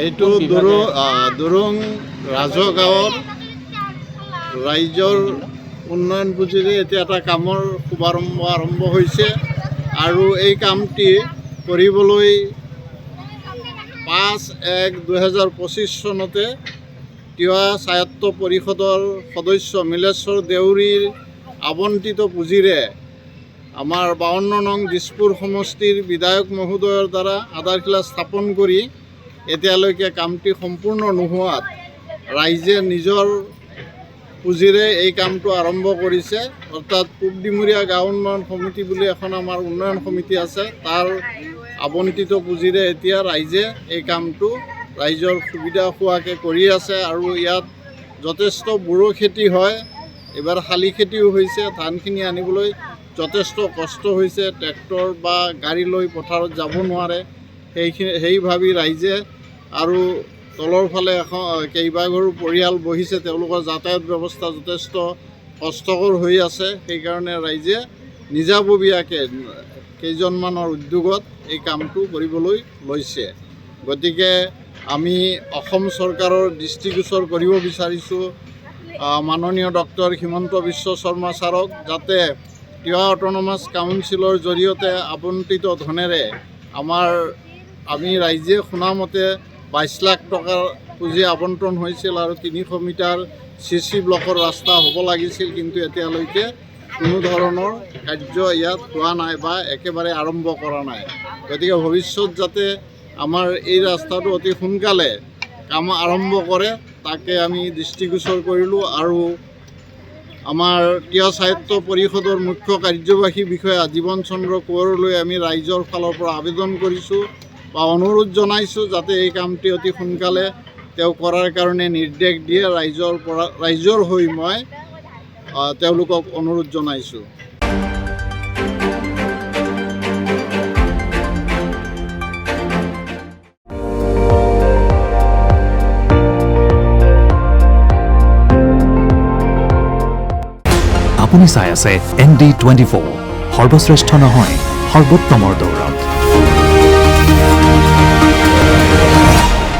এইটো দুৰুং ৰাজগাঁৱৰ ৰাইজৰ উন্নয়ন পুঁজিৰে এতিয়া এটা কামৰ শুভাৰম্ভ আৰম্ভ হৈছে আৰু এই কামটি কৰিবলৈ 5/1/2025 চনতে তিৱা স্বায়ত্ত পৰিষদৰ সদস্য মিলেশ্বৰ দেউৰীৰ আবণ্টিত পুঁজিৰে আমাৰ 52 নং দিছপুৰ সমষ্টিৰ বিধায়ক মহোদয়ৰ দ্বাৰা আধাৰশিলা স্থাপন কৰি এতিয়ালৈকে কামটি সম্পূৰ্ণ নোহোৱাত ৰাইজে নিজৰ পুঁজিৰে এই কামটো আৰম্ভ কৰিছে। অৰ্থাৎ পূব ডিমৰীয়া গাঁও উন্নয়ন সমিতি বুলি এখন আমাৰ উন্নয়ন সমিতি আছে, তাৰ আবণ্টিত পুঁজিৰে এতিয়া ৰাইজে এই কামটো ৰাইজৰ সুবিধা হোৱাকৈ কৰি আছে। আৰু ইয়াত যথেষ্ট বুঢ়ো খেতি হয়, এইবাৰ শালি খেতিও হৈছে। ধানখিনি আনিবলৈ যথেষ্ট কষ্ট হৈছে, ট্ৰেক্টৰ বা গাড়ী লৈ পথাৰত যাব নোৱাৰে। সেই ভাবি ৰাইজে আৰু তলৰ ফালে কেইবাঘৰো পৰিয়াল বহিছে, তেওঁলোকৰ যাতায়াত ব্যৱস্থা যথেষ্ট কষ্টকৰ হৈ আছে। সেইকাৰণে ৰাইজে নিজাববীয়াকৈ কেইজনমানৰ উদ্যোগত এই কামটো কৰিবলৈ লৈছে। গতিকে আমি অসম চৰকাৰৰ দৃষ্টিগোচৰ কৰিব বিচাৰিছোঁ মাননীয় ডক্টৰ হিমন্ত বিশ্ব শৰ্মা ছাৰক, যাতে তিৱা অট'নমাছ কাউন্সিলৰ জৰিয়তে আবণ্টিত ধনেৰে আমি ৰাইজে শুনামতে 22 লাখ টকাৰ পুঁজি আবণ্টন হৈছিল আৰু 300 মিটাৰ CC ব্লকৰ ৰাস্তা হ'ব লাগিছিল, কিন্তু এতিয়ালৈকে কোনো ধৰণৰ কাৰ্য ইয়াত হোৱা নাই বা একেবাৰে আৰম্ভ কৰা নাই। গতিকে ভৱিষ্যত যাতে আমাৰ এই ৰাস্তাটো অতি সোনকালে কাম আৰম্ভ কৰে তাকে আমি দৃষ্টিগোচৰ কৰিলোঁ। আৰু আমাৰ তিৱা স্বায়ত্ত পৰিষদৰ মুখ্য কাৰ্যবাহী বিষয়া জীৱন চন্দ্ৰ কোঁৱৰলৈ আমি ৰাইজৰ ফালৰ পৰা আবেদন কৰিছোঁ বা অনুৰোধ জনাইছোঁ যাতে এই কামটি অতি সোনকালে তেওঁ কৰাৰ কাৰণে নিৰ্দেশ দিয়ে। ৰাইজৰ হৈ মই তেওঁলোকক অনুৰোধ জনাইছোঁ। আপুনি চাই আছে ND24, সৰ্বশ্ৰেষ্ঠ নহয় সৰ্বোত্তমৰ দৌৰত।